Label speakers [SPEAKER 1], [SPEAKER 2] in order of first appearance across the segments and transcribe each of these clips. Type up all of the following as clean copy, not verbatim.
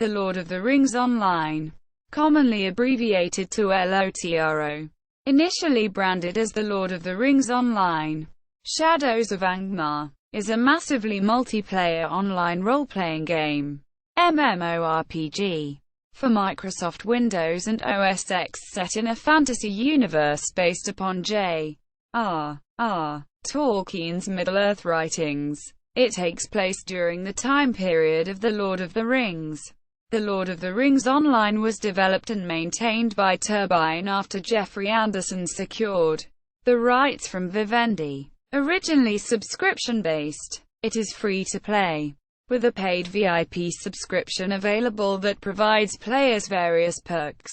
[SPEAKER 1] The Lord of the Rings Online, commonly abbreviated to LOTRO, initially branded as The Lord of the Rings Online, Shadows of Angmar, is a massively multiplayer online role-playing game, MMORPG, for Microsoft Windows and OS X set in a fantasy universe based upon J.R.R. Tolkien's Middle-earth writings. It takes place during the time period of The Lord of the Rings. The Lord of the Rings Online was developed and maintained by Turbine after Jeffrey Anderson secured the rights from Vivendi. Originally subscription-based, it is free to play, with a paid VIP subscription available that provides players various perks.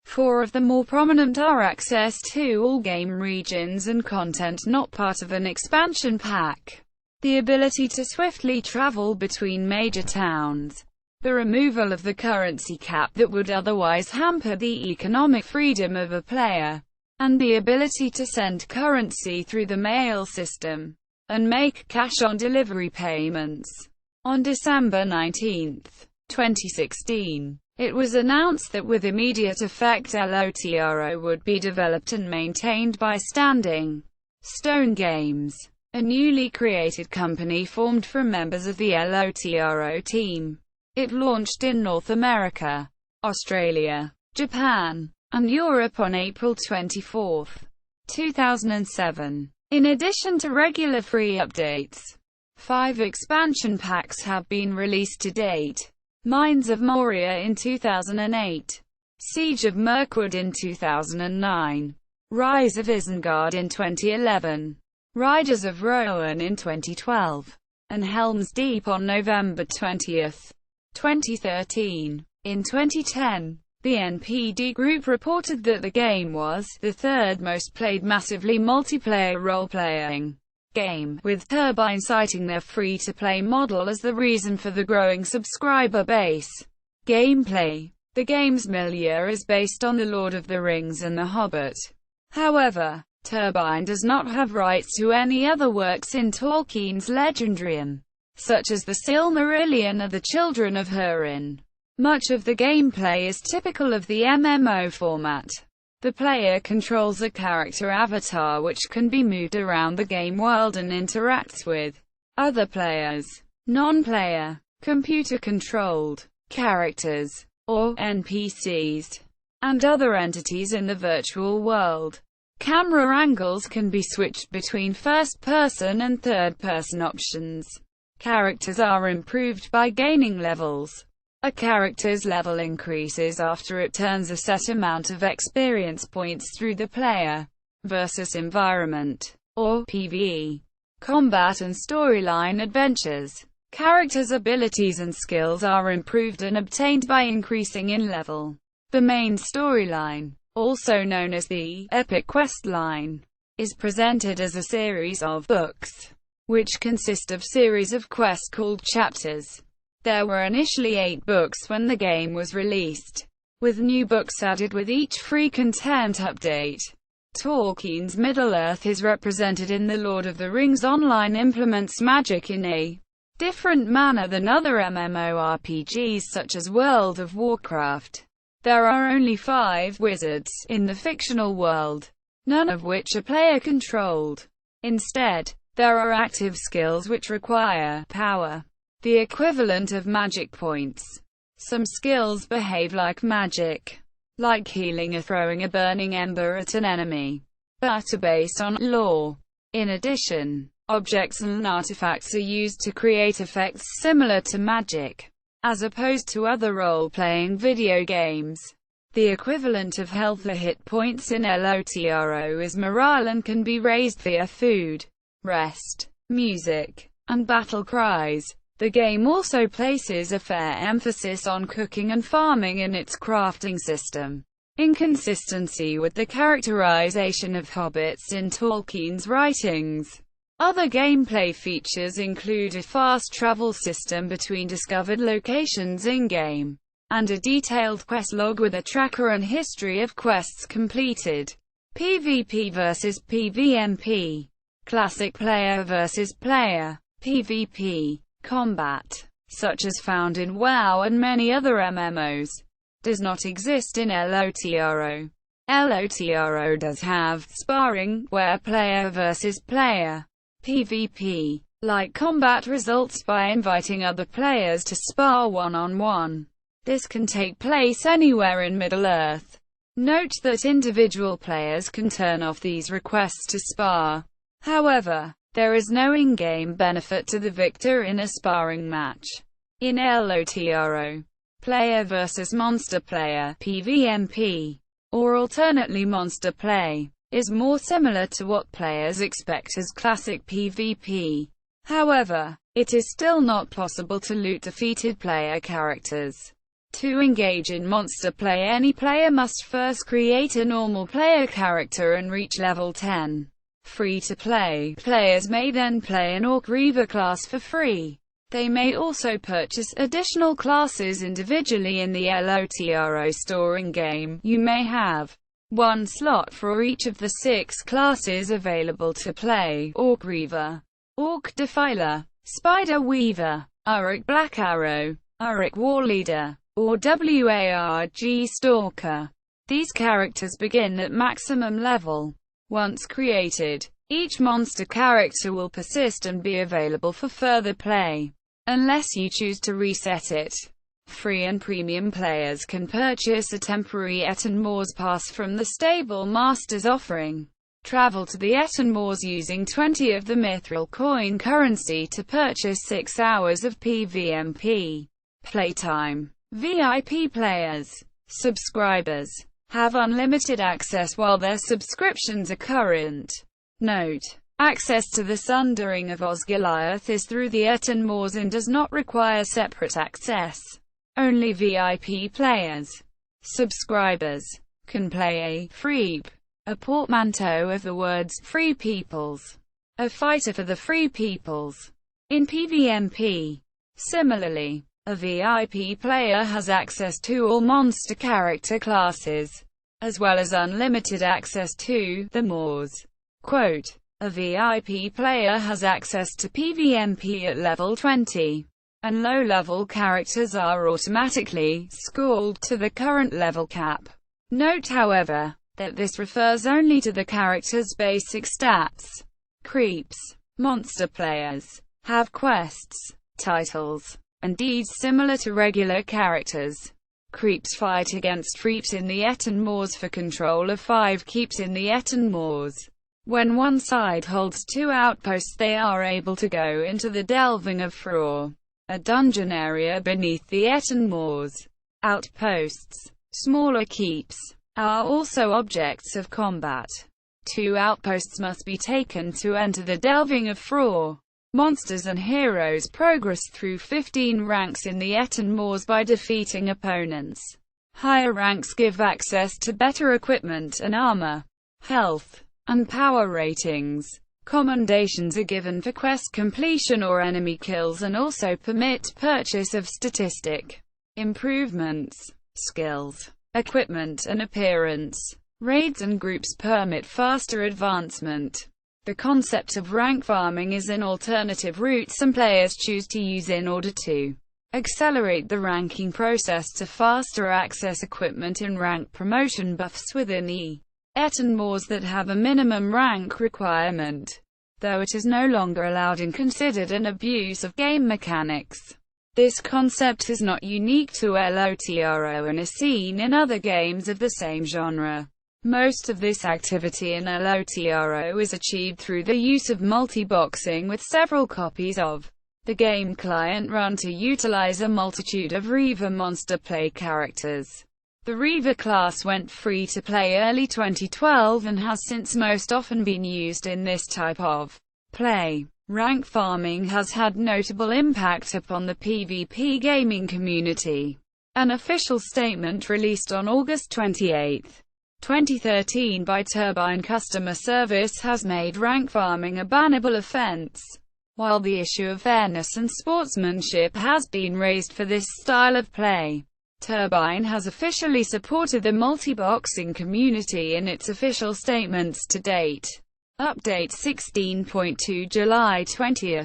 [SPEAKER 1] Four of the more prominent are access to all game regions and content not part of an expansion pack, the ability to swiftly travel between major towns, the removal of the currency cap that would otherwise hamper the economic freedom of a player, and the ability to send currency through the mail system, and make cash-on-delivery payments. On December 19, 2016, it was announced that with immediate effect LOTRO would be developed and maintained by Standing Stone Games, a newly created company formed from members of the LOTRO team. It launched in North America, Australia, Japan, and Europe on April 24, 2007. In addition to regular free updates, 5 expansion packs have been released to date. Mines of Moria in 2008, Siege of Mirkwood in 2009, Rise of Isengard in 2011, Riders of Rohan in 2012, and Helm's Deep on November 20, 2013. In 2010, the NPD Group reported that the game was the third most played massively multiplayer role-playing game, with Turbine citing their free-to-play model as the reason for the growing subscriber base. Gameplay. The game's milieu is based on The Lord of the Rings and The Hobbit. However, Turbine does not have rights to any other works in Tolkien's legendarium, such as The Silmarillion or The Children of Húrin. Much of the gameplay is typical of the MMO format. The player controls a character avatar which can be moved around the game world and interacts with other players, non-player, computer-controlled characters, or NPCs, and other entities in the virtual world. Camera angles can be switched between first-person and third-person options. Characters are improved by gaining levels. A character's level increases after it turns a set amount of experience points through the player versus environment, or PvE. Combat and storyline adventures. Characters' abilities and skills are improved and obtained by increasing in level. The main storyline, also known as the Epic Quest Line, is presented as a series of books, which consist of series of quests called chapters. There were initially 8 books when the game was released, with new books added with each free content update. Tolkien's Middle-earth is represented in The Lord of the Rings Online implements magic in a different manner than other MMORPGs such as World of Warcraft. There are only 5 wizards in the fictional world, none of which are player-controlled. Instead, there are active skills which require power, the equivalent of magic points. Some skills behave like magic, like healing or throwing a burning ember at an enemy, but are based on lore. In addition, objects and artifacts are used to create effects similar to magic, as opposed to other role-playing video games. The equivalent of health or hit points in LOTRO is morale and can be raised via food, rest, music, and battle cries. The game also places a fair emphasis on cooking and farming in its crafting system, in consistency with the characterization of hobbits in Tolkien's writings. Other gameplay features include a fast travel system between discovered locations in-game, and a detailed quest log with a tracker and history of quests completed. PvP versus PvMP. Classic player versus player. PvP. Combat. such as found in WoW and many other MMOs, does not exist in LOTRO. LOTRO does have sparring, where player versus player PvP, like combat, results by inviting other players to spar one-on-one. This can take place anywhere in Middle-earth. Note that individual players can turn off these requests to spar. However, there is no in-game benefit to the victor in a sparring match. In LOTRO, player versus monster player PvMP, or alternately monster play, is more similar to what players expect as classic PvP. However, it is still not possible to loot defeated player characters. To engage in monster play, any player must first create a normal player character and reach level 10. Free-to-play players may then play an Orc Reaver class for free. They may also purchase additional classes individually in the LOTRO store in-game. You may have one slot for each of the 6 classes available to play: Orc Reaver, Orc Defiler, Spider Weaver, Uruk Black Arrow, Uruk Warleader, or WARG Stalker. These characters begin at maximum level. Once created, each monster character will persist and be available for further play, unless you choose to reset it. Free and premium players can purchase a temporary Eton Moors pass from the Stable Master's offering. Travel to the Eton Moors using 20 of the Mithril coin currency to purchase 6 hours of PvMP playtime. VIP players, subscribers, have unlimited access while their subscriptions are current. Note: access to the Sundering of Osgiliath is through the Eton Moors and does not require separate access. Only VIP players, subscribers, can play a Freep, a portmanteau of the words Free Peoples, a fighter for the Free Peoples, in PvMP. Similarly, a VIP player has access to all monster character classes, as well as unlimited access to the Moors. Quote: a VIP player has access to PvMP at level 20, and low-level characters are automatically scored to the current level cap. Note, however, that this refers only to the character's basic stats. Creeps, monster players, have quests, titles, and deeds similar to regular characters. Creeps fight against Freeps in the Eton Moors for control of 5 keeps in the Eton Moors. When one side holds 2 outposts, they are able to go into the Delving of Frore, a dungeon area beneath the Eton Moors. Outposts, smaller keeps, are also objects of combat. 2 outposts must be taken to enter the Delving of Frore. Monsters and heroes progress through 15 ranks in the Eton Moors by defeating opponents. Higher ranks give access to better equipment and armor, health, and power ratings. Commendations are given for quest completion or enemy kills and also permit purchase of statistic improvements, skills, equipment and appearance. Raids and groups permit faster advancement. The concept of rank farming is an alternative route some players choose to use in order to accelerate the ranking process to faster access equipment and rank promotion buffs within the Eton Moors that have a minimum rank requirement, though it is no longer allowed and considered an abuse of game mechanics. This concept is not unique to LOTRO and is seen in other games of the same genre. Most of this activity in LOTRO is achieved through the use of multi-boxing with several copies of the game client run to utilize a multitude of Reaver monster play characters. The Reaver class went free to play early 2012 and has since most often been used in this type of play. Rank farming has had notable impact upon the PvP gaming community. An official statement released on August 28, 2013 by Turbine Customer Service has made rank farming a bannable offense, while the issue of fairness and sportsmanship has been raised for this style of play. Turbine has officially supported the multi-boxing community in its official statements to date. Update 16.2 July 20.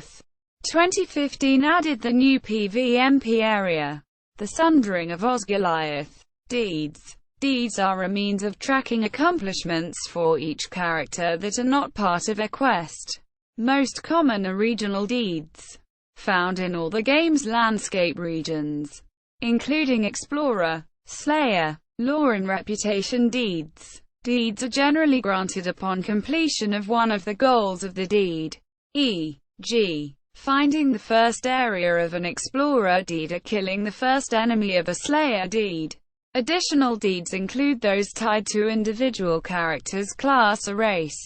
[SPEAKER 1] 2015 added the new PvMP area, the Sundering of Osgiliath. Deeds. Deeds are a means of tracking accomplishments for each character that are not part of a quest. Most common are regional deeds, found in all the game's landscape regions, including Explorer, Slayer, Lore and Reputation deeds. Deeds are generally granted upon completion of one of the goals of the deed, e.g., finding the first area of an Explorer deed or killing the first enemy of a Slayer deed. Additional deeds include those tied to individual characters, class or race.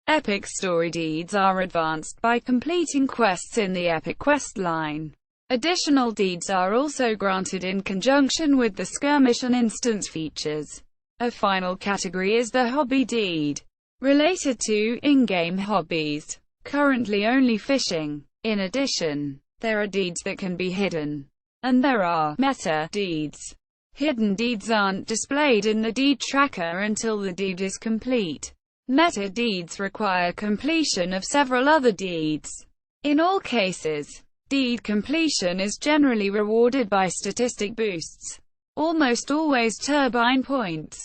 [SPEAKER 1] Epic story deeds are advanced by completing quests in the Epic quest line. Additional deeds are also granted in conjunction with the skirmish and instance features. A final category is the hobby deed, related to in-game hobbies, currently only fishing. In addition, there are deeds that can be hidden, and there are meta deeds. Hidden deeds aren't displayed in the deed tracker until the deed is complete. Meta deeds require completion of several other deeds. In all cases, deed completion is generally rewarded by statistic boosts, almost always turbine points,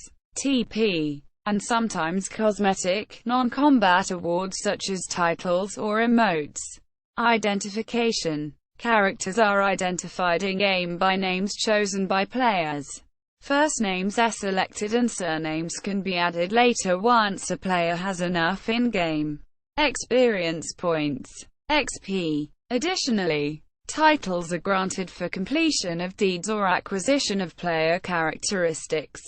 [SPEAKER 1] TP, and sometimes cosmetic, non-combat awards such as titles or emotes. Identification. Characters are identified in-game by names chosen by players. First names are selected and surnames can be added later once a player has enough in-game experience points, XP. Additionally, titles are granted for completion of deeds or acquisition of player characteristics.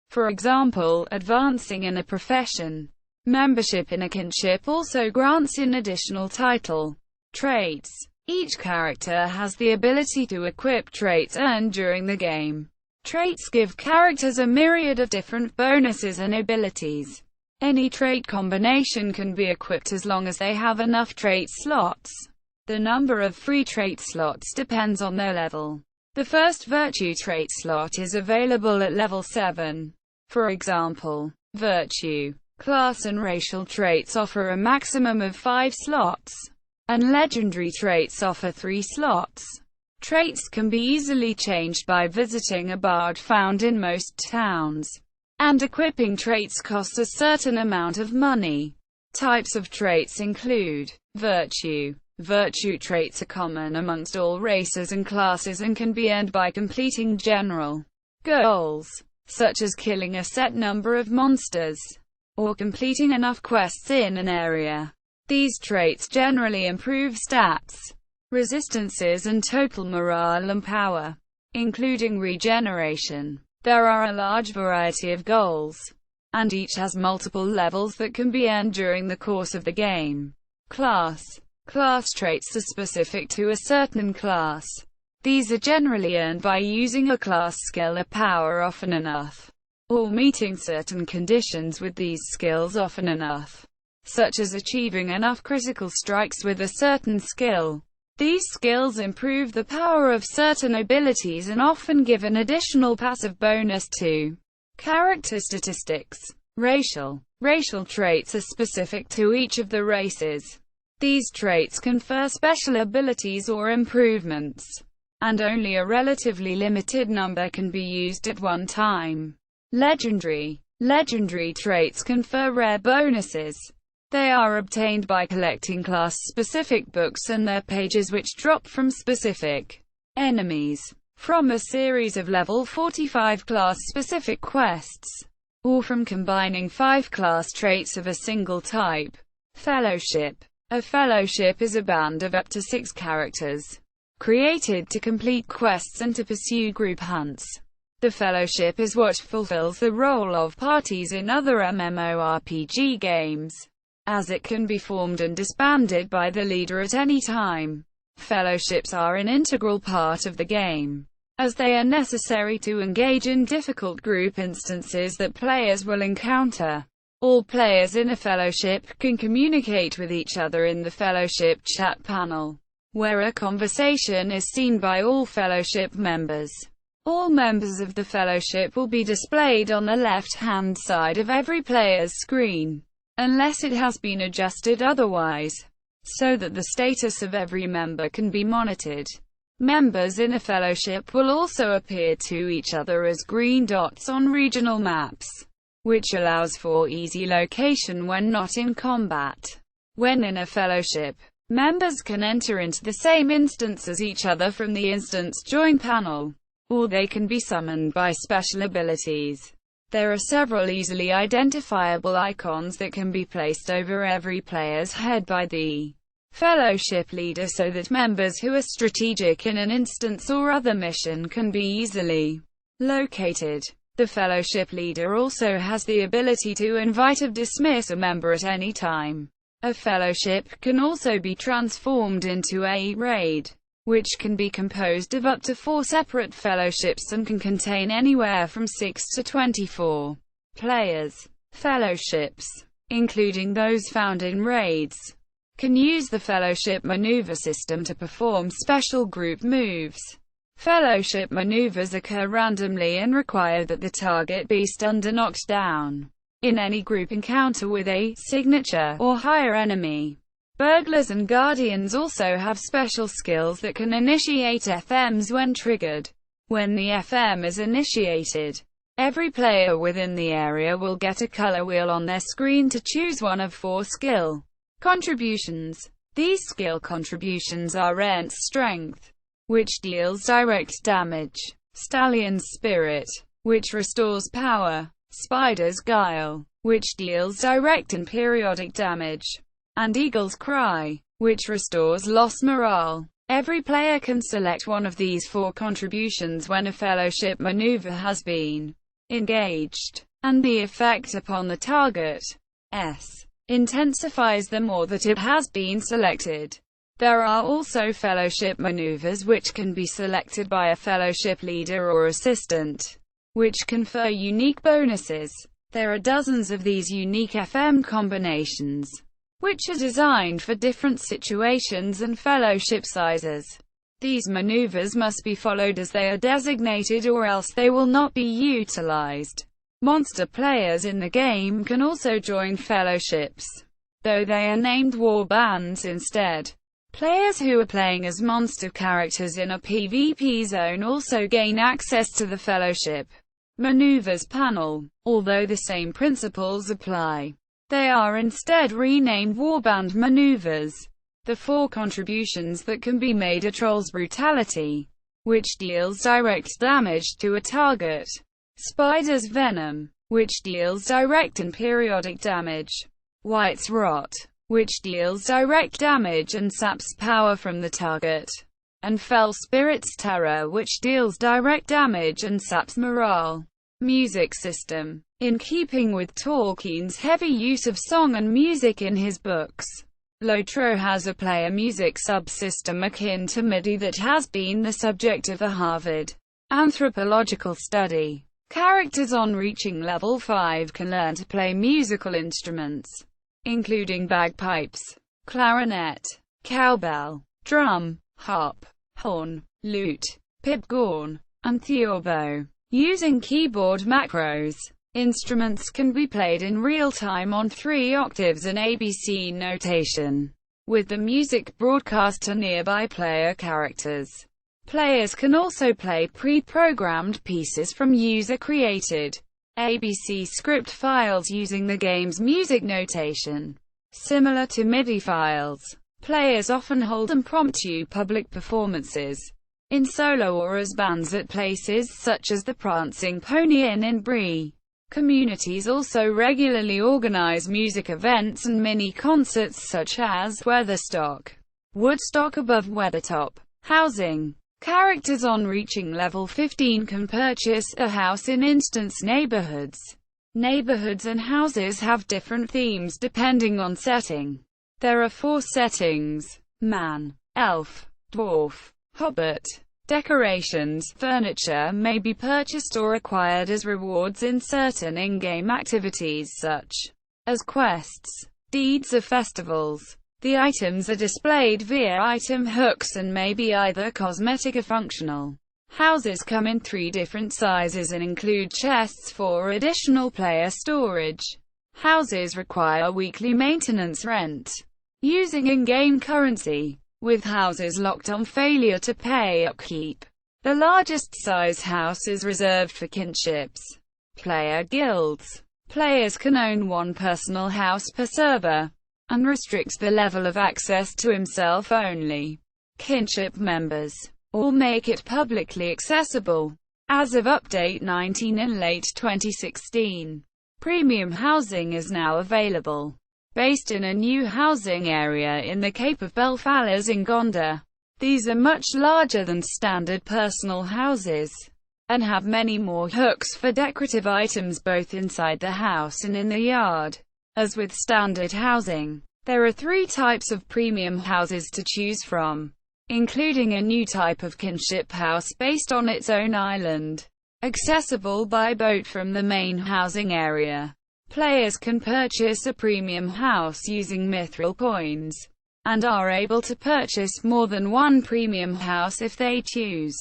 [SPEAKER 1] For example, advancing in a profession. Membership in a kinship also grants an additional title. Traits. Each character has the ability to equip traits earned during the game. Traits give characters a myriad of different bonuses and abilities. Any trait combination can be equipped as long as they have enough trait slots. The number of free trait slots depends on their level. The first virtue trait slot is available at level 7. For example, virtue, class and racial traits offer a maximum of 5 slots, and legendary traits offer 3 slots. Traits can be easily changed by visiting a bard found in most towns, and equipping traits costs a certain amount of money. Types of traits include virtue. Virtue traits are common amongst all races and classes and can be earned by completing general goals, such as killing a set number of monsters, or completing enough quests in an area. These traits generally improve stats, resistances and total morale and power, including regeneration. There are a large variety of goals, and each has multiple levels that can be earned during the course of the game. Class. Class traits are specific to a certain class. These are generally earned by using a class skill or power often enough, or meeting certain conditions with these skills often enough, such as achieving enough critical strikes with a certain skill. These skills improve the power of certain abilities and often give an additional passive bonus to character statistics. Racial traits are specific to each of the races. These traits confer special abilities or improvements, and only a relatively limited number can be used at one time. Legendary traits confer rare bonuses. They are obtained by collecting class-specific books and their pages which drop from specific enemies, from a series of level 45 class-specific quests, or from combining 5 class traits of a single type. Fellowship. A fellowship is a band of up to 6 characters, created to complete quests and to pursue group hunts. The fellowship is what fulfills the role of parties in other MMORPG games, as it can be formed and disbanded by the leader at any time. Fellowships are an integral part of the game, as they are necessary to engage in difficult group instances that players will encounter. All players in a fellowship can communicate with each other in the fellowship chat panel, where a conversation is seen by all fellowship members. All members of the fellowship will be displayed on the left-hand side of every player's screen, unless it has been adjusted otherwise. so that the status of every member can be monitored. Members in a fellowship will also appear to each other as green dots on regional maps, which allows for easy location when not in combat. When in a fellowship, members can enter into the same instance as each other from the instance join panel, or they can be summoned by special abilities. There are several easily identifiable icons that can be placed over every player's head by the fellowship leader so that members who are strategic in an instance or other mission can be easily located. The fellowship leader also has the ability to invite or dismiss a member at any time. A fellowship can also be transformed into a raid, which can be composed of up to 4 separate fellowships and can contain anywhere from 6 to 24 players. Fellowships, including those found in raids, can use the fellowship maneuver system to perform special group moves. Fellowship maneuvers occur randomly and require that the target be stunned or knocked down in any group encounter with a signature or higher enemy. Burglars and guardians also have special skills that can initiate FMs when triggered. When the FM is initiated, every player within the area will get a color wheel on their screen to choose one of 4 skill contributions. These skill contributions are Rent's Strength, which deals direct damage; Stallion's Spirit, which restores power; Spider's Guile, which deals direct and periodic damage; and Eagle's Cry, which restores lost morale. Every player can select one of these 4 contributions when a fellowship maneuver has been engaged, and the effect upon the target intensifies the more that it has been selected. There are also fellowship maneuvers which can be selected by a fellowship leader or assistant, which confer unique bonuses. There are dozens of these unique FM combinations, which are designed for different situations and fellowship sizes. These maneuvers must be followed as they are designated or else they will not be utilized. Monster players in the game can also join fellowships, though they are named war bands instead. Players who are playing as monster characters in a PvP zone also gain access to the fellowship maneuvers panel, although the same principles apply. They are instead renamed warband maneuvers. The 4 contributions that can be made are Troll's Brutality, which deals direct damage to a target; Spider's Venom, which deals direct and periodic damage; White's Rot, which deals direct damage and saps power from the target; and Fell Spirit's Terror, which deals direct damage and saps morale. Music system. In keeping with Tolkien's heavy use of song and music in his books, LOTRO has a player music subsystem akin to MIDI that has been the subject of a Harvard anthropological study. Characters on reaching level 5 can learn to play musical instruments, including bagpipes, clarinet, cowbell, drum, harp, horn, lute, pibgorn, and theorbo. Using keyboard macros, instruments can be played in real time on 3 octaves and ABC notation, with the music broadcast to nearby player characters. Players can also play pre-programmed pieces from user-created ABC script files using the game's music notation. Similar to MIDI files, players often hold impromptu public performances, in solo or as bands at places such as the Prancing Pony Inn in Brie. Communities also regularly organize music events and mini-concerts such as Weatherstock, Woodstock above Weathertop. Housing. Characters on reaching level 15 can purchase a house in instance neighborhoods. Neighborhoods and houses have different themes depending on setting. There are 4 settings: man, elf, dwarf, hobbit. Decorations, furniture may be purchased or acquired as rewards in certain in-game activities such as quests, deeds or festivals. The items are displayed via item hooks and may be either cosmetic or functional. Houses come in 3 different sizes and include chests for additional player storage. Houses require weekly maintenance rent. using in-game currency, with houses locked on failure to pay upkeep. The largest size house is reserved for kinships. Player guilds. Players can own one personal house per server, and restricts the level of access to himself only. Kinship members, or make it publicly accessible. As of Update 19 in late 2016, premium housing is now available, based in a new housing area in the Cape of Belfallas in Gondar. These are much larger than standard personal houses, and have many more hooks for decorative items both inside the house and in the yard. As with standard housing, there are 3 types of premium houses to choose from, including a new type of kinship house based on its own island, accessible by boat from the main housing area. Players can purchase a premium house using mithril coins, and are able to purchase more than one premium house if they choose.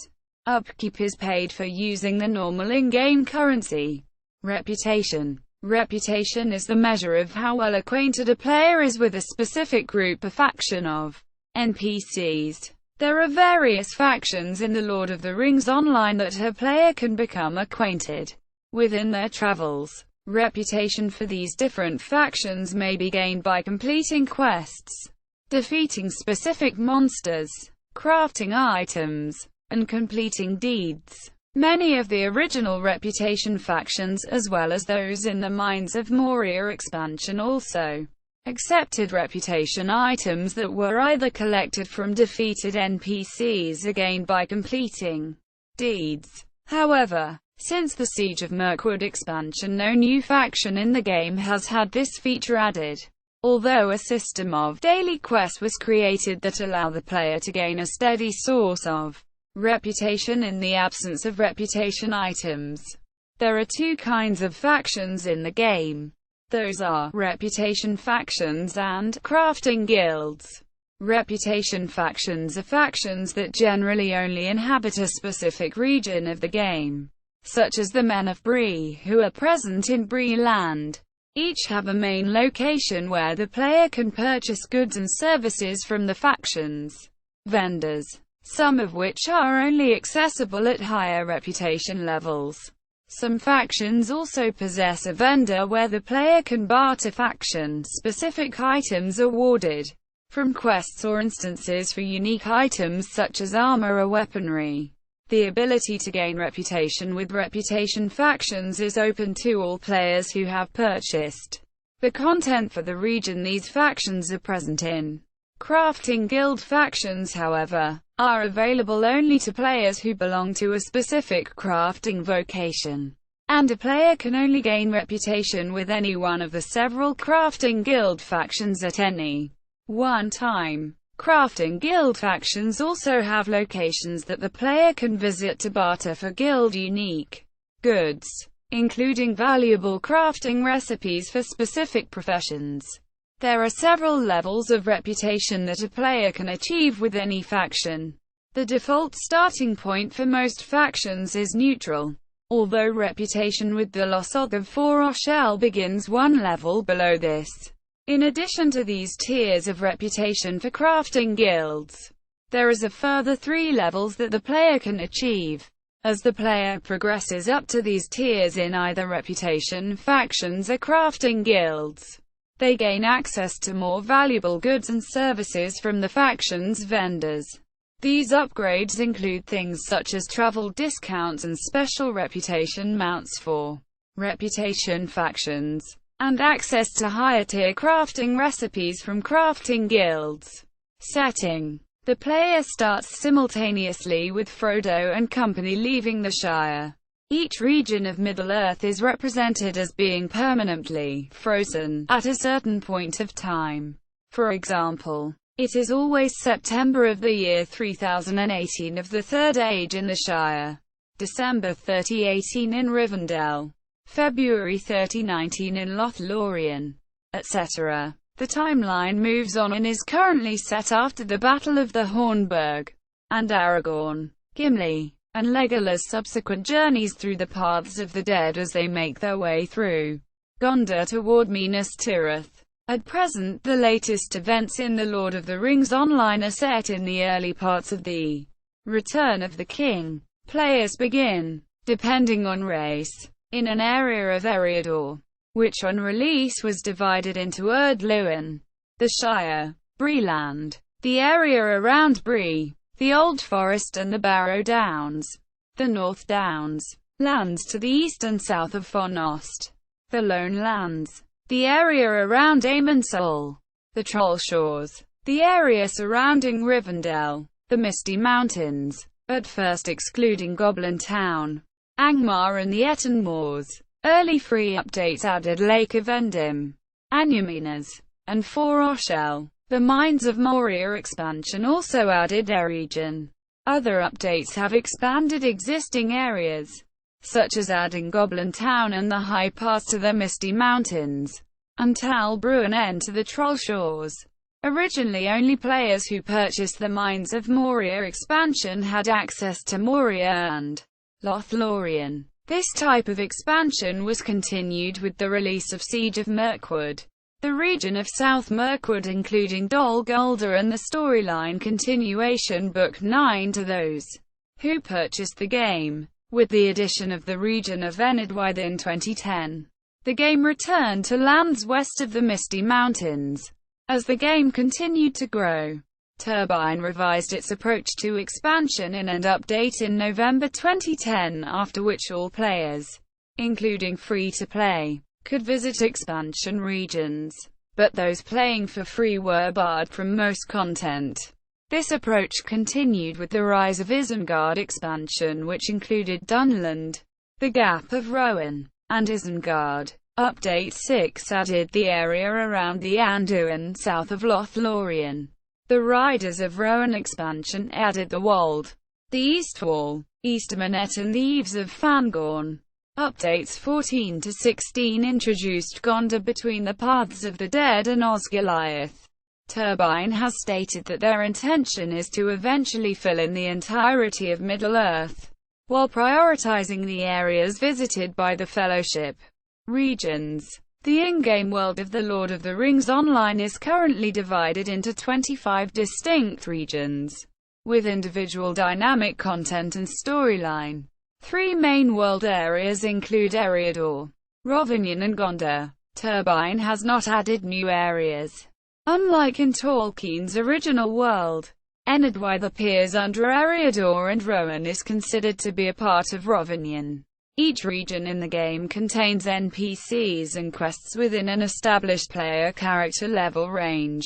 [SPEAKER 1] Upkeep is paid for using the normal in-game currency. Reputation. Reputation is the measure of how well acquainted a player is with a specific group or faction of NPCs. There are various factions in the Lord of the Rings Online that a player can become acquainted with in their travels. Reputation for these different factions may be gained by completing quests, defeating specific monsters, crafting items, and completing deeds. Many of the original Reputation factions, as well as those in the Mines of Moria expansion, also accepted Reputation items that were either collected from defeated NPCs or gained by completing deeds. However, since the Siege of Mirkwood expansion, no new faction in the game has had this feature added, although a system of daily quests was created that allow the player to gain a steady source of reputation in the absence of reputation items. There are 2 kinds of factions in the game. Those are reputation factions and crafting guilds. Reputation factions are factions that generally only inhabit a specific region of the game, such as the Men of Bree, who are present in Bree Land. Each have a main location where the player can purchase goods and services from the faction's vendors, some of which are only accessible at higher reputation levels. Some factions also possess a vendor where the player can barter faction-specific items awarded from quests or instances for unique items such as armor or weaponry. The ability to gain reputation with reputation factions is open to all players who have purchased the content for the region these factions are present in. Crafting guild factions, however, are available only to players who belong to a specific crafting vocation, and a player can only gain reputation with any one of the several crafting guild factions at any one time. Crafting guild factions also have locations that the player can visit to barter for guild-unique goods, including valuable crafting recipes for specific professions. There are several levels of reputation that a player can achieve with any faction. The default starting point for most factions is neutral, although reputation with the Losog of Foroshel begins 1 level below this. In addition to these tiers of reputation for crafting guilds, there is a further 3 levels that the player can achieve. As the player progresses up to these tiers in either reputation factions or crafting guilds, they gain access to more valuable goods and services from the faction's vendors. These upgrades include things such as travel discounts and special reputation mounts for reputation factions, and access to higher-tier crafting recipes from crafting guilds. Setting. The player starts simultaneously with Frodo and company leaving the Shire. Each region of Middle-earth is represented as being permanently frozen at a certain point of time. For example, it is always September of the year 3018 of the Third Age in the Shire, December 3018 in Rivendell, February 3019 in Lothlorien, etc. The timeline moves on and is currently set after the Battle of the Hornburg, and Aragorn, Gimli, and Legolas' subsequent journeys through the Paths of the Dead as they make their way through Gondor toward Minas Tirith. At present, the latest events in The Lord of the Rings Online are set in the early parts of the Return of the King. Players begin, depending on race, in an area of Eriador, which on release was divided into Erd Luin, the Shire, Bree-land, the area around Bree, the Old Forest and the Barrow Downs, the North Downs, lands to the east and south of Fonost, the Lone Lands, the area around Amonsol, the Troll Shores, the area surrounding Rivendell, the Misty Mountains, at first excluding Goblin Town, Angmar and the Etten Moors. Early free updates added Lake of Endim, Anyaminas, and For Oshel. The Mines of Moria expansion also added Eregion. Other updates have expanded existing areas, such as adding Goblin Town and the High Pass to the Misty Mountains, and Tal Bruinen to the Troll Shores. Originally, only players who purchased the Mines of Moria expansion had access to Moria and Lothlorien. This type of expansion was continued with the release of Siege of Mirkwood, the region of South Mirkwood including Dol Guldur, and the storyline continuation Book 9 to those who purchased the game. With the addition of the region of Enidwyth in 2010, the game returned to lands west of the Misty Mountains. As the game continued to grow, Turbine revised its approach to expansion in an update in November 2010, after which all players, including free-to-play, could visit expansion regions, but those playing for free were barred from most content. This approach continued with the Rise of Isengard expansion, which included Dunland, the Gap of Rowan, and Isengard. Update 6 added the area around the Anduin south of Lothlorien. The Riders of Rowan expansion added the Wold, the East Wall, Eastermanet and the Eaves of Fangorn. Updates 14 to 16 introduced Gondor between the Paths of the Dead and Osgiliath. Turbine has stated that their intention is to eventually fill in the entirety of Middle-earth, while prioritizing the areas visited by the Fellowship. Regions. The in-game world of The Lord of the Rings Online is currently divided into 25 distinct regions, with individual dynamic content and storyline. 3 main world areas include Eriador, Rhovanion and Gondor. Turbine has not added new areas. Unlike in Tolkien's original world, Enidwyth appears under Eriador and Rowan is considered to be a part of Rhovanion. Each region in the game contains NPCs and quests within an established player character level range.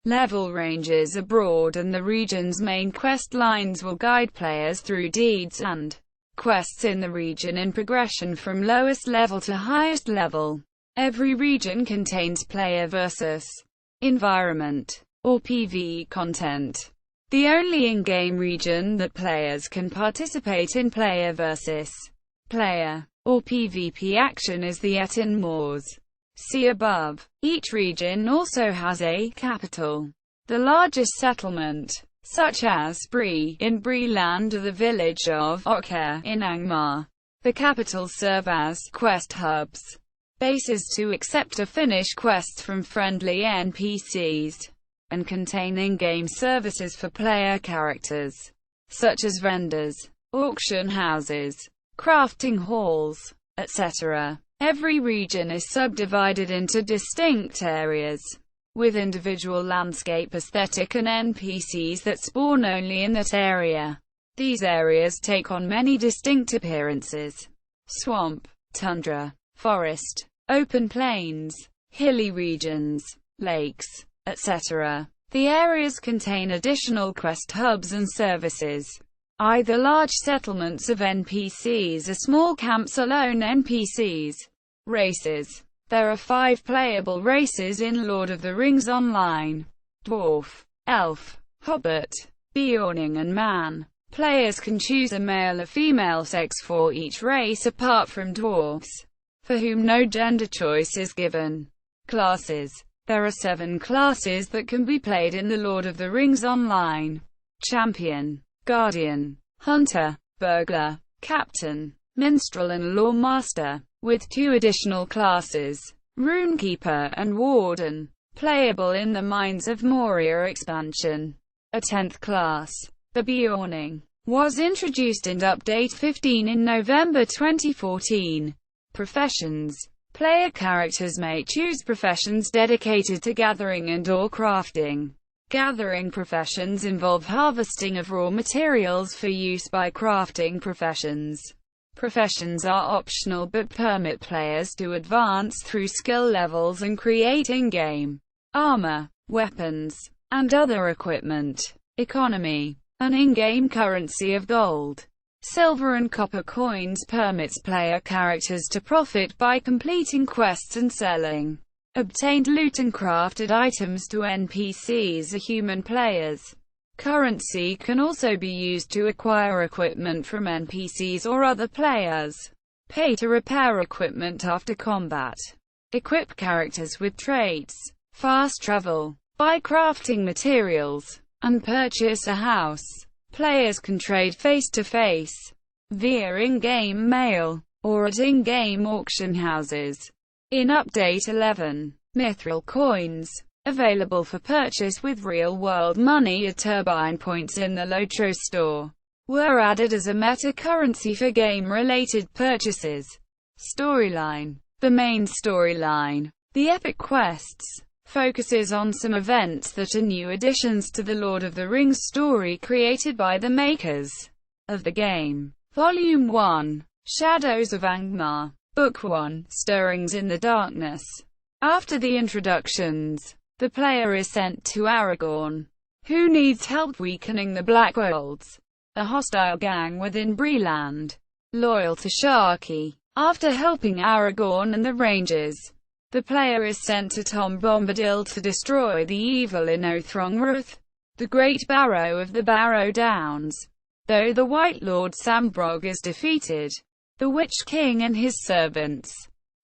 [SPEAKER 1] Level ranges are broad and the region's main quest lines will guide players through deeds and quests in the region in progression from lowest level to highest level. Every region contains player versus environment, or PvE content. The only in-game region that players can participate in player versus player, or PvP action is the Etten Moors. See above. Each region also has a capital. The largest settlement, such as Bree in Bree-land, or the village of Ocher in Angmar. The capitals serve as quest hubs, bases to accept or finish quests from friendly NPCs, and contain in-game services for player characters, such as vendors, auction houses, crafting halls, etc. Every region is subdivided into distinct areas, with individual landscape aesthetic and NPCs that spawn only in that area. These areas take on many distinct appearances: swamp, tundra, forest, open plains, hilly regions, lakes, etc. The areas contain additional quest hubs and services, either large settlements of NPCs or small camps or lone NPCs. Races. There are 5 playable races in Lord of the Rings Online: Dwarf, Elf, Hobbit, Beorning and Man. Players can choose a male or female sex for each race apart from dwarfs, for whom no gender choice is given. Classes. There are 7 classes that can be played in the Lord of the Rings Online: Champion, Guardian, Hunter, Burglar, Captain, Minstrel and Lawmaster, with 2 additional classes, Runekeeper and Warden. Playable in the Mines of Moria expansion. A 10th class. The Beorning was introduced in Update 15 in November 2014. Professions. Player characters may choose professions dedicated to gathering and/or crafting. Gathering professions involve harvesting of raw materials for use by crafting professions. Professions are optional but permit players to advance through skill levels and create in-game armor, weapons, and other equipment. Economy. An in-game currency of gold, silver and copper coins permits player characters to profit by completing quests and selling obtained loot and crafted items to NPCs or human players. Currency can also be used to acquire equipment from NPCs or other players. Pay to repair equipment after combat. Equip characters with traits. Fast travel. Buy crafting materials. And purchase a house. Players can trade face-to-face, via in-game mail, or at in-game auction houses. In Update 11, Mithril coins, available for purchase with real-world money or Turbine points in the LOTRO store, were added as a meta-currency for game-related purchases. Storyline. The main storyline, the Epic Quests, focuses on some events that are new additions to the Lord of the Rings story created by the makers of the game. Volume 1, Shadows of Angmar. Book 1, Stirrings in the Darkness. After the introductions, the player is sent to Aragorn, who needs help weakening the Blackwolds, a hostile gang within Breeland, loyal to Sharky. After helping Aragorn and the Rangers, the player is sent to Tom Bombadil to destroy the evil in Othrongrath, the Great Barrow of the Barrow Downs. Though the White Lord Sambrog is defeated, the Witch King and his servants,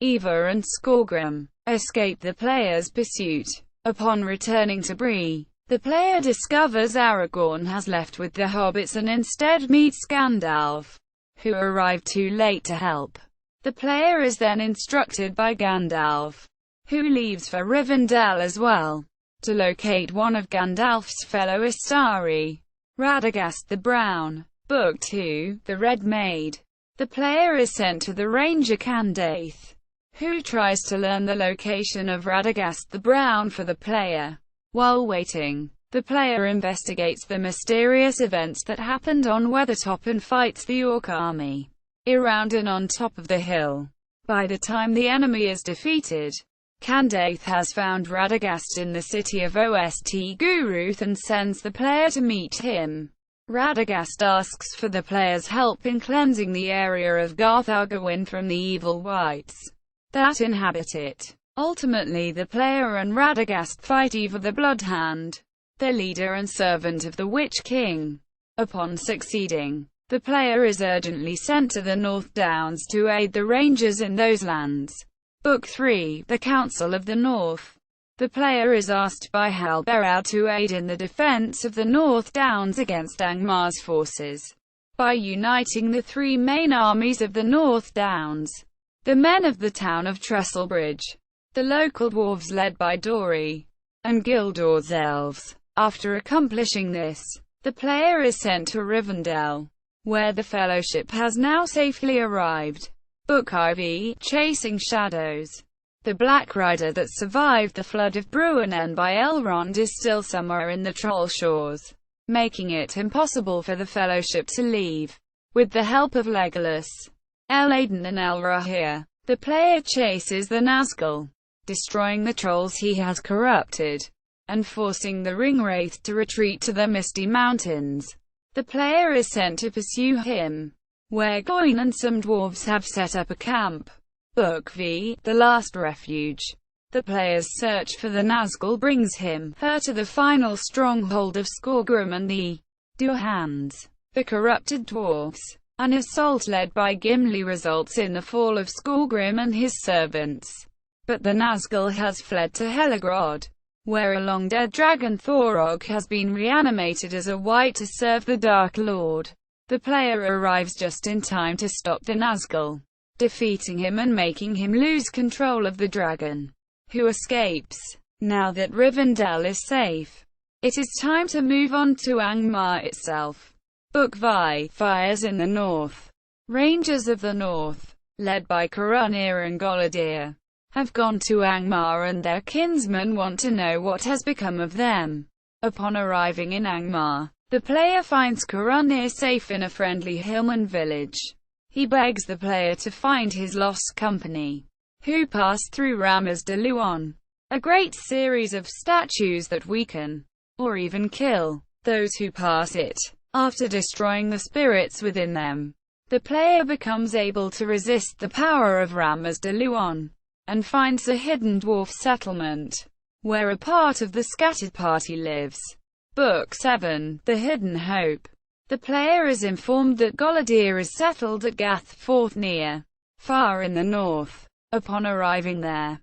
[SPEAKER 1] Eva and Skorgrim, escape the player's pursuit. Upon returning to Bree, the player discovers Aragorn has left with the hobbits and instead meets Gandalf, who arrived too late to help. The player is then instructed by Gandalf, who leaves for Rivendell as well, to locate one of Gandalf's fellow Istari, Radagast the Brown. Book 2, The Red Maid. The player is sent to the Ranger Candaith, who tries to learn the location of Radagast the Brown for the player. While waiting, the player investigates the mysterious events that happened on Weathertop and fights the Orc army around and on top of the hill. By the time the enemy is defeated, Candaith has found Radagast in the city of Ost-Guruth and sends the player to meet him. Radagast asks for the player's help in cleansing the area of Garth Argawen from the evil wights that inhabit it. Ultimately, the player and Radagast fight Eva the Bloodhand, the leader and servant of the Witch King. Upon succeeding, the player is urgently sent to the North Downs to aid the Rangers in those lands. Book 3, The Council of the North. The player is asked by Halberad to aid in the defense of the North Downs against Angmar's forces, by uniting the three main armies of the North Downs: the men of the town of Trestlebridge, the local dwarves led by Dory, and Gildor's elves. After accomplishing this, the player is sent to Rivendell, where the Fellowship has now safely arrived. Book IV, Chasing Shadows. The Black Rider that survived the flood of Bruinen by Elrond is still somewhere in the Troll Shores, making it impossible for the Fellowship to leave. With the help of Legolas, Elladen and Elrohir, the player chases the Nazgul, destroying the trolls he has corrupted, and forcing the Ringwraith to retreat to the Misty Mountains. The player is sent to pursue him, where Goyn and some dwarves have set up a camp. Book V, The Last Refuge. The player's search for the Nazgul brings her to the final stronghold of Skorgrim and the Duhands, the corrupted dwarves. An assault led by Gimli results in the fall of Skorgrim and his servants, but the Nazgul has fled to Helagrod, where a long-dead dragon Thorog has been reanimated as a wight to serve the Dark Lord. The player arrives just in time to stop the Nazgul, defeating him and making him lose control of the dragon, who escapes. Now that Rivendell is safe, it is time to move on to Angmar itself. Book Vi, Fires in the North. Rangers of the North, led by Corunir and Golidir, have gone to Angmar and their kinsmen want to know what has become of them. Upon arriving in Angmar, the player finds Corunir safe in a friendly hillman village. He begs the player to find his lost company, who passed through Ramaz de Luon, a great series of statues that weaken, or even kill, those who pass it. After destroying the spirits within them, the player becomes able to resist the power of Ramaz de Luon, and finds a hidden dwarf settlement, where a part of the scattered party lives. Book 7, The Hidden Hope. The player is informed that Golidir is settled at Gath Forthnear, far in the north. Upon arriving there,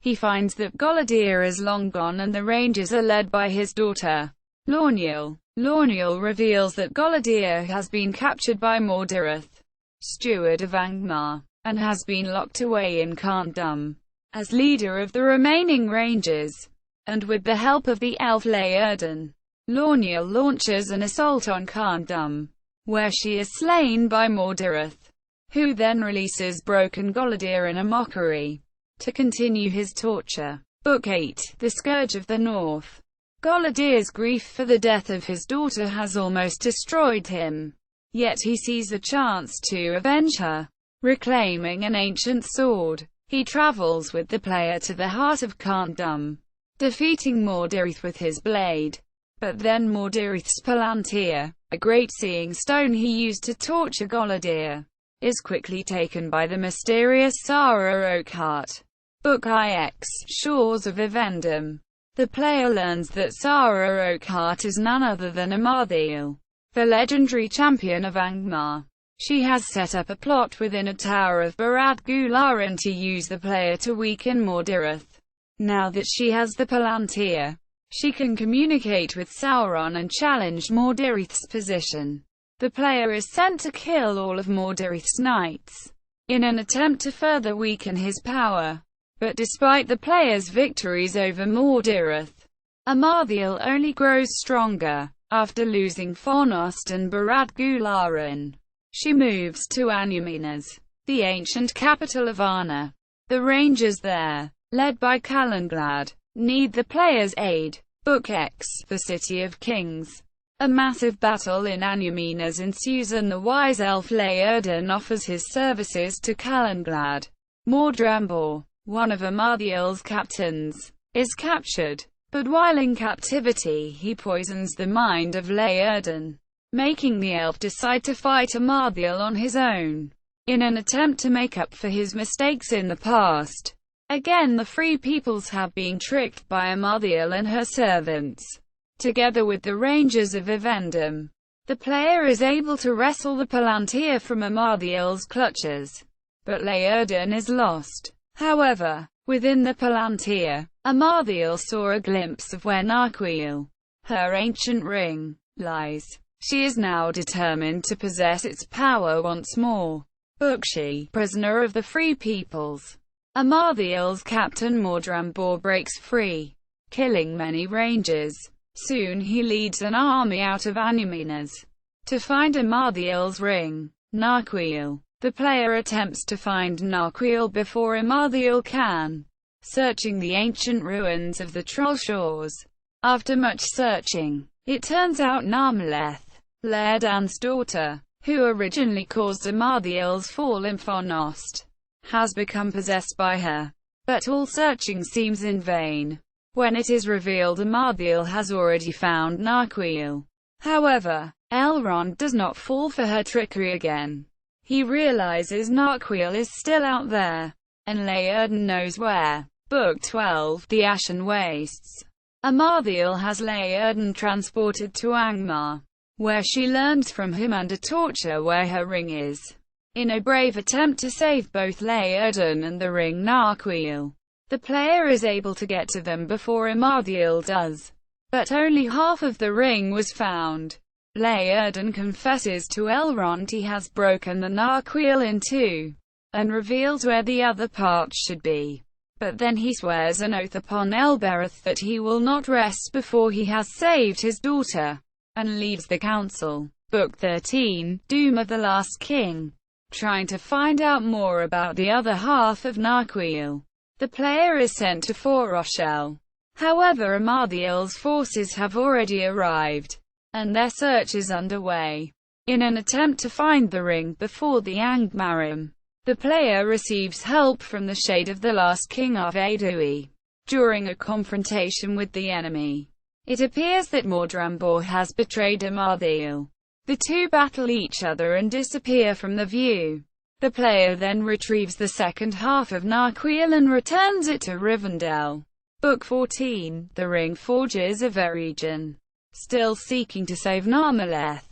[SPEAKER 1] he finds that Golidir is long gone and the rangers are led by his daughter, Lorniel. Lorniel reveals that Golidir has been captured by Mordireth, steward of Angmar, and has been locked away in Khand Dum. As leader of the remaining rangers, and with the help of the elf Laerden, Lorniel launches an assault on Khand Dum, where she is slain by Mordireth, who then releases broken Golidir in a mockery, to continue his torture. Book 8, The Scourge of the North. Golidir's grief for the death of his daughter has almost destroyed him, yet he sees a chance to avenge her. Reclaiming an ancient sword, he travels with the player to the heart of Khand Dum, defeating Mordireth with his blade. But then Mordireth's Palantir, a great seeing stone he used to torture Golidir, is quickly taken by the mysterious Sara Oakhart. Book IX, Shores of Vivendum. The player learns that Sara Oakhart is none other than Amarthael, the legendary champion of Angmar. She has set up a plot within a tower of Barad Gularin to use the player to weaken Mordireth. Now that she has the Palantir, she can communicate with Sauron and challenge Mordireth's position. The player is sent to kill all of Mordireth's knights, in an attempt to further weaken his power. But despite the player's victories over Mordireth, Amarthael only grows stronger. After losing Fornost and Barad Gularin, she moves to Anuminas, the ancient capital of Arna. The rangers there, led by Calenglad, need the player's aid. Book X, The City of Kings. A massive battle in Anuminas ensues and the wise elf Laerden offers his services to Calenglad. Mordrambor, one of Amarthael's captains, is captured, but while in captivity he poisons the mind of Laerden, making the elf decide to fight Amarthael on his own, in an attempt to make up for his mistakes in the past. Again the Free Peoples have been tricked by Amarthael and her servants. Together with the Rangers of Vivendum, the player is able to wrestle the Palantir from Amarthael's clutches, but Laerden is lost. However, within the Palantir, Amarthael saw a glimpse of where Narquiel, her ancient ring, lies. She is now determined to possess its power once more. Bookshi, Prisoner of the Free Peoples. Amarthael's captain Mordrambor breaks free, killing many rangers. Soon he leads an army out of Anuminas to find Amarthael's ring, Narquiel. The player attempts to find Narquiel before Amarthael can, searching the ancient ruins of the Troll Shores. After much searching, it turns out Narmaleth, Laerdan's daughter, who originally caused Amarthael's fall in Fornost, has become possessed by her. But all searching seems in vain, when it is revealed Amarthael has already found Narquiel. However, Elrond does not fall for her trickery again. He realizes Narquiel is still out there, and Laerden knows where. Book 12, The Ashen Wastes. Amarthael has Laerden transported to Angmar, where she learns from him under torture where her ring is. In a brave attempt to save both Laerden and the ring Narquiel, the player is able to get to them before Amarthael does. But only half of the ring was found. Laerden confesses to Elrond he has broken the Narquiel in two, and reveals where the other part should be. but then he swears an oath upon Elbereth that he will not rest before he has saved his daughter, and leaves the council. Book 13, Doom of the Last King. Trying to find out more about the other half of Narquil, the player is sent to Fort Rochelle. However, Amarthael's forces have already arrived, and their search is underway. In an attempt to find the ring before the Angmar, the player receives help from the Shade of the Last King of Aedui. During a confrontation with the enemy, it appears that Mordrambor has betrayed Amarthael. The two battle each other and disappear from the view. The player then retrieves the second half of Narquil and returns it to Rivendell. Book 14, The Ring Forges of Eregion. Still seeking to save Narmaleth,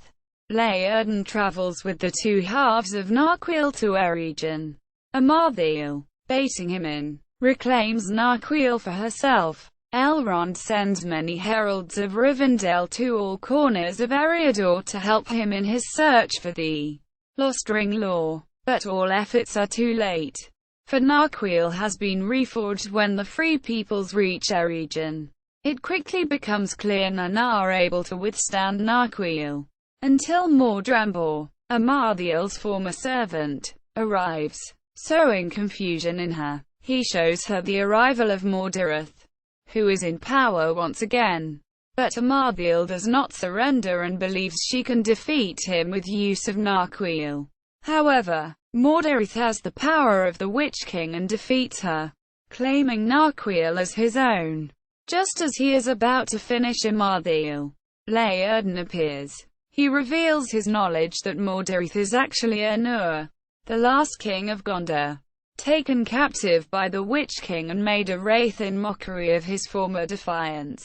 [SPEAKER 1] Laerden travels with the two halves of Narquil to Eregion. Amarthael, baiting him in, reclaims Narquil for herself. Elrond sends many heralds of Rivendell to all corners of Eriador to help him in his search for the Lost Ring lore, but all efforts are too late, for Narquil has been reforged when the Free Peoples reach Eregion. It quickly becomes clear none are able to withstand Narquil, until Mordrambor, Amarthael's former servant, arrives. Sowing confusion in her, he shows her the arrival of Mordireth, who is in power once again. But Amarthael does not surrender and believes she can defeat him with use of Narquil. However, Mordireth has the power of the Witch King and defeats her, claiming Narquil as his own. Just as he is about to finish Amarthael, Laerden appears. He reveals his knowledge that Mordireth is actually Anur, the last king of Gondor, taken captive by the Witch King and made a wraith in mockery of his former defiance.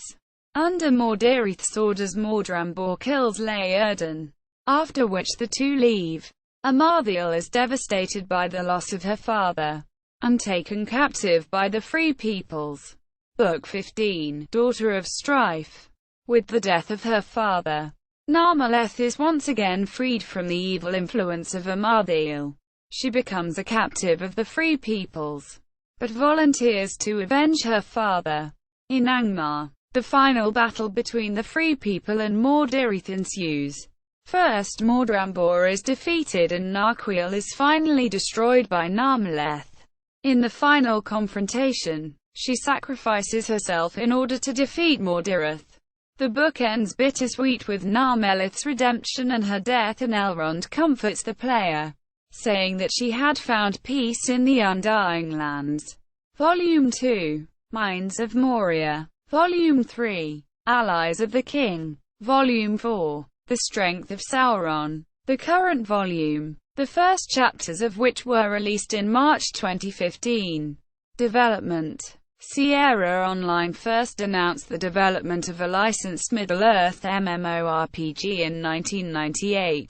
[SPEAKER 1] Under Mordireth's orders, Mordrambor kills Laerden, after which the two leave. Amarthael is devastated by the loss of her father, and taken captive by the Free Peoples. Book 15, Daughter of Strife. With the death of her father, Narmaleth is once again freed from the evil influence of Amarthael. She becomes a captive of the Free Peoples, but volunteers to avenge her father. In Angmar, the final battle between the Free People and Mordireth ensues. First, Mordrambor is defeated and Narquil is finally destroyed by Narmaleth. In the final confrontation, she sacrifices herself in order to defeat Mordireth. The book ends bittersweet with Narmaleth's redemption and her death, and Elrond comforts the player, saying that she had found peace in the Undying Lands. Volume 2, Mines of Moria. Volume 3, Allies of the King. Volume 4, The Strength of Sauron. The current volume, the first chapters of which were released in March 2015. Development. Sierra Online first announced the development of a licensed Middle-earth MMORPG in 1998.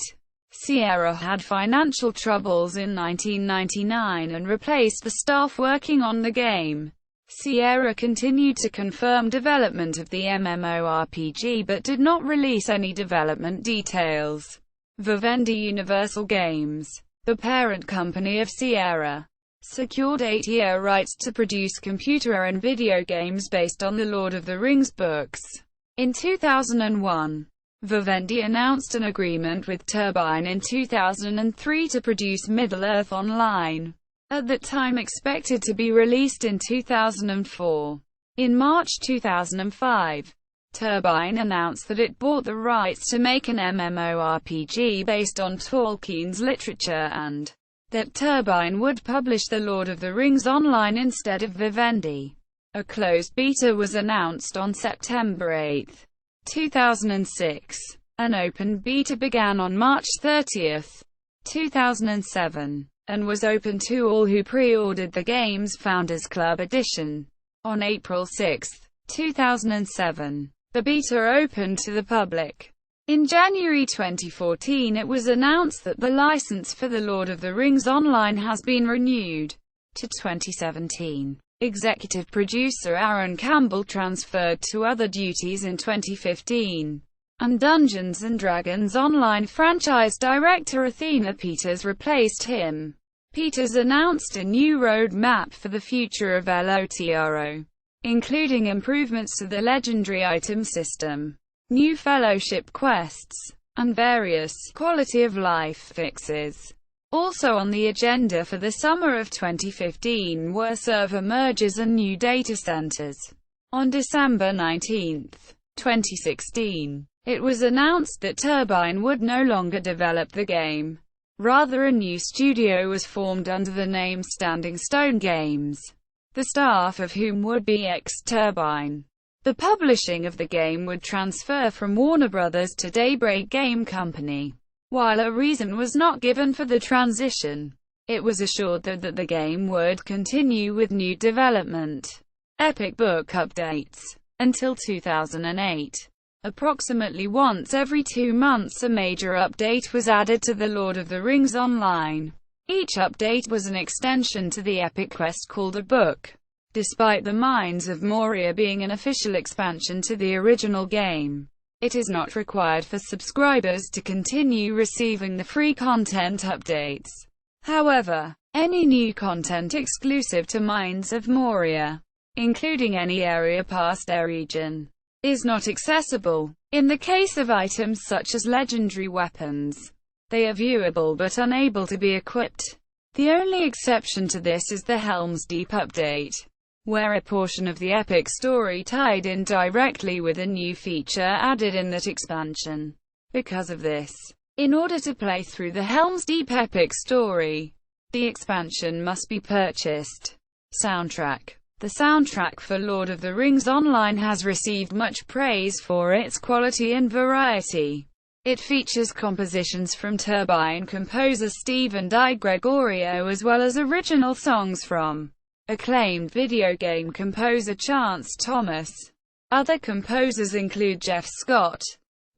[SPEAKER 1] Sierra had financial troubles in 1999 and replaced the staff working on the game. Sierra continued to confirm development of the MMORPG but did not release any development details. Vivendi Universal Games, the parent company of Sierra, secured 8-year rights to produce computer and video games based on the Lord of the Rings books. In 2001, Vivendi announced an agreement with Turbine in 2003 to produce Middle-earth Online, at that time expected to be released in 2004. In March 2005, Turbine announced that it bought the rights to make an MMORPG based on Tolkien's literature and that Turbine would publish The Lord of the Rings Online instead of Vivendi. A closed beta was announced on September 8, 2006. An open beta began on March 30, 2007, and was open to all who pre-ordered the game's Founders Club edition. On April 6, 2007, the beta opened to the public. In January 2014 it was announced that the license for The Lord of the Rings Online has been renewed to 2017. Executive producer Aaron Campbell transferred to other duties in 2015, and Dungeons & Dragons Online franchise director Athena Peters replaced him. Peters announced a new roadmap for the future of LOTRO, including improvements to the legendary item system, new fellowship quests, and various quality-of-life fixes. Also on the agenda for the summer of 2015 were server mergers and new data centers. On December 19, 2016, it was announced that Turbine would no longer develop the game. Rather, a new studio was formed under the name Standing Stone Games, the staff of whom would be ex-Turbine. The publishing of the game would transfer from Warner Bros. To Daybreak Game Company. While a reason was not given for the transition, it was assured that the game would continue with new development. Epic Book updates. Until 2008, approximately once every 2 months a major update was added to The Lord of the Rings Online. Each update was an extension to the epic quest called a book. Despite the Mines of Moria being an official expansion to the original game, it is not required for subscribers to continue receiving the free content updates. However, any new content exclusive to Mines of Moria, including any area past their region, is not accessible. In the case of items such as legendary weapons, they are viewable but unable to be equipped. The only exception to this is the Helm's Deep update, where a portion of the epic story tied in directly with a new feature added in that expansion. Because of this, in order to play through the Helm's Deep epic story, the expansion must be purchased. Soundtrack. The soundtrack for Lord of the Rings Online has received much praise for its quality and variety. It features compositions from Turbine composer Stephen DiGregorio as well as original songs from acclaimed video game composer Chance Thomas. Other composers include Jeff Scott,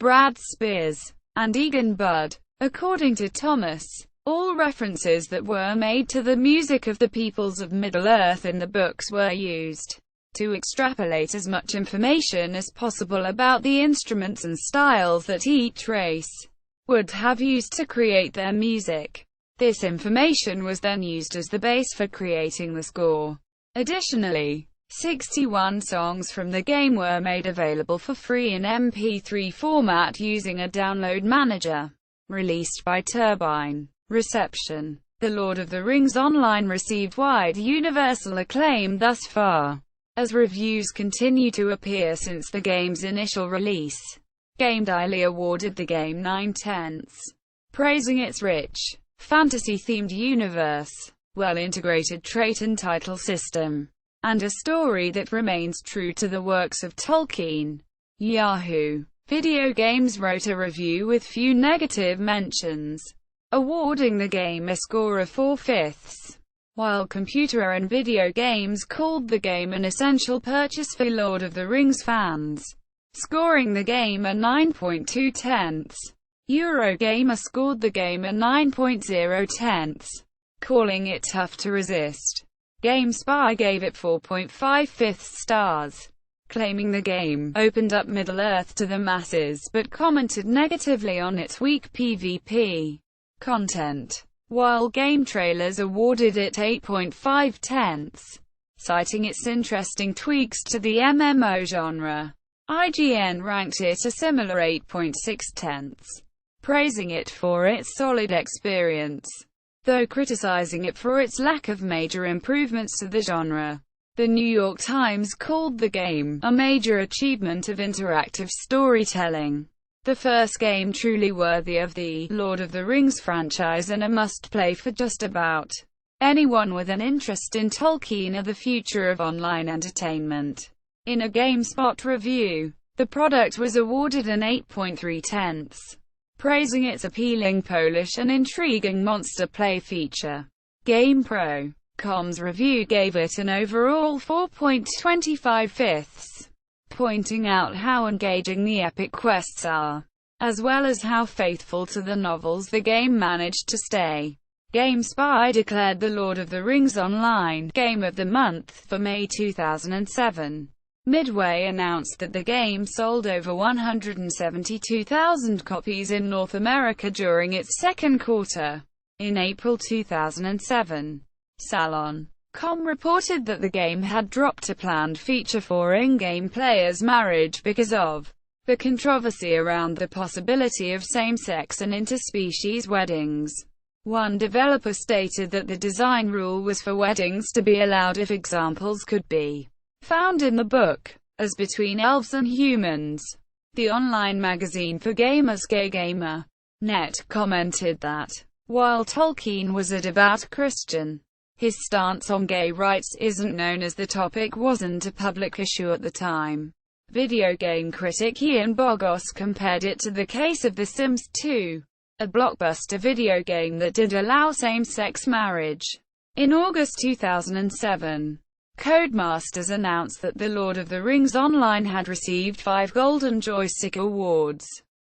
[SPEAKER 1] Brad Spears, and Egan Budd. According to Thomas, all references that were made to the music of the peoples of Middle-earth in the books were used to extrapolate as much information as possible about the instruments and styles that each race would have used to create their music. This information was then used as the base for creating the score. Additionally, 61 songs from the game were made available for free in MP3 format using a download manager released by Turbine. Reception. The Lord of the Rings Online received wide universal acclaim thus far, as reviews continue to appear since the game's initial release. Game Daily awarded the game 9/10, praising its rich, fantasy-themed universe, well-integrated trait and title system, and a story that remains true to the works of Tolkien. Yahoo! Video Games wrote a review with few negative mentions, awarding the game a score of 4/5, while Computer and Video Games called the game an essential purchase for Lord of the Rings fans, scoring the game a 9.2. Eurogamer scored the game a 9.0, calling it tough to resist. GameSpy gave it 4.5 stars, claiming the game opened up Middle-earth to the masses but commented negatively on its weak PvP content, while Game Trailers awarded it 8.5, citing its interesting tweaks to the MMO genre. IGN ranked it a similar 8.6, praising it for its solid experience, though criticizing it for its lack of major improvements to the genre. The New York Times called the game a major achievement of interactive storytelling, the first game truly worthy of the Lord of the Rings franchise and a must-play for just about anyone with an interest in Tolkien or the future of online entertainment. In a GameSpot review, the product was awarded an 8.3, praising its appealing Polish and intriguing monster play feature. GamePro.com's review gave it an overall 4.25, pointing out how engaging the epic quests are, as well as how faithful to the novels the game managed to stay. GameSpy declared The Lord of the Rings Online Game of the Month for May 2007. Midway announced that the game sold over 172,000 copies in North America during its second quarter. In April 2007, Salon.com reported that the game had dropped a planned feature for in-game players' marriage because of the controversy around the possibility of same-sex and interspecies weddings. One developer stated that the design rule was for weddings to be allowed if examples could be found in the book, as between elves and humans. The online magazine for gamers GayGamer.net commented that, while Tolkien was a devout Christian, his stance on gay rights isn't known as the topic wasn't a public issue at the time. Video game critic Ian Bogost compared it to the case of The Sims 2, a blockbuster video game that did allow same-sex marriage. In August 2007, Codemasters announced that The Lord of the Rings Online had received 5 Golden Joystick Awards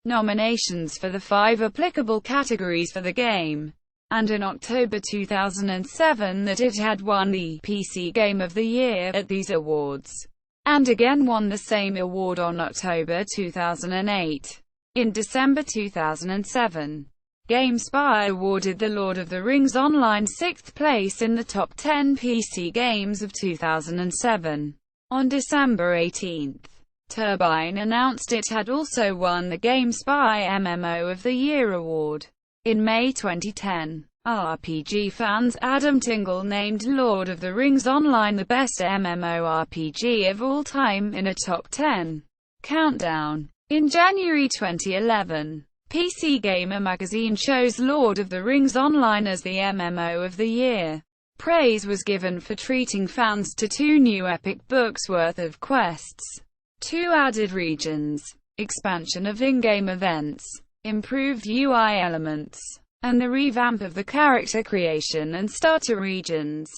[SPEAKER 1] nominations for the 5 applicable categories for the game, and in October 2007 that it had won the PC Game of the Year at these awards, and again won the same award on October 2008. In December 2007, GameSpy awarded The Lord of the Rings Online 6th place in the top 10 PC games of 2007. On December 18, Turbine announced it had also won the GameSpy MMO of the Year award. In May 2010, RPG fans Adam Tingle named Lord of the Rings Online the best MMORPG of all time in a top 10 countdown. In January 2011, PC Gamer magazine chose Lord of the Rings Online as the MMO of the Year. Praise was given for treating fans to 2 new epic books worth of quests, 2 added regions, expansion of in-game events, improved UI elements, and the revamp of the character creation and starter regions.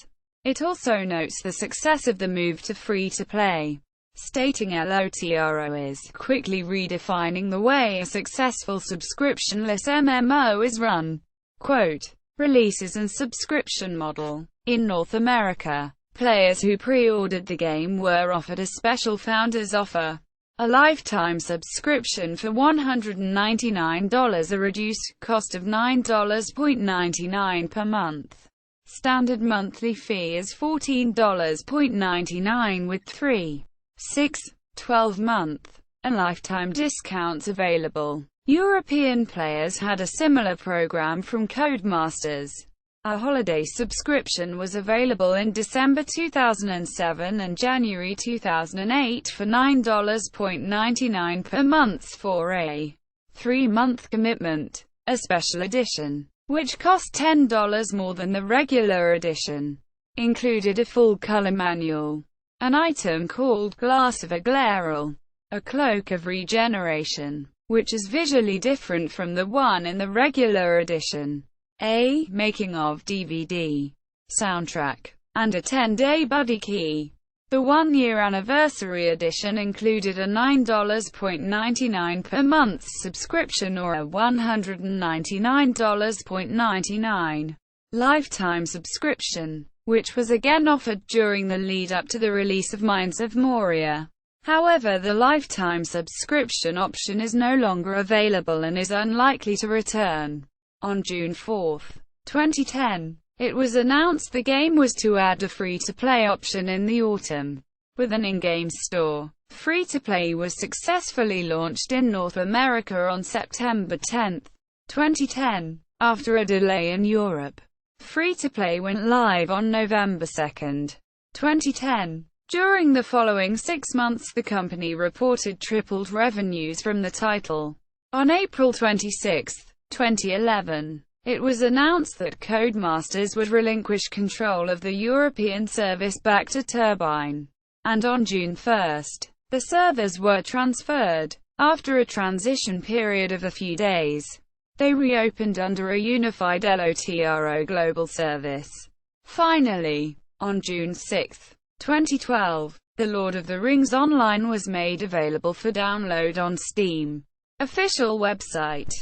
[SPEAKER 1] It also notes the success of the move to free-to-play, stating LOTRO is quickly redefining the way a successful subscription-less MMO is run. Quote, releases and subscription model. In North America, players who pre-ordered the game were offered a special founder's offer, a lifetime subscription for $199, a reduced cost of $9.99 per month. Standard monthly fee is $14.99 with 3, 6, 12-month, and lifetime discounts available. European players had a similar program from Codemasters. A holiday subscription was available in December 2007 and January 2008 for $9.99 per month for a 3-month commitment. A special edition, which cost $10 more than the regular edition, included a full-color manual, an item called Glass of Aglaral, a cloak of regeneration, which is visually different from the one in the regular edition, a making-of DVD, soundtrack, and a 10-day buddy key. The 1-year anniversary edition included a $9.99 per month subscription or a $199.99 lifetime subscription, which was again offered during the lead-up to the release of Mines of Moria. However, the lifetime subscription option is no longer available and is unlikely to return. On June 4, 2010, it was announced the game was to add a free-to-play option in the autumn, with an in-game store. Free-to-play was successfully launched in North America on September 10, 2010, after a delay in Europe. Free-to-play went live on November 2, 2010. During the following 6 months the company reported tripled revenues from the title. On April 26, 2011, it was announced that Codemasters would relinquish control of the European service back to Turbine, and on June 1, the servers were transferred. After a transition period of a few days, they reopened under a unified LOTRO global service. Finally, on June 6, 2012, The Lord of the Rings Online was made available for download on Steam. Official website.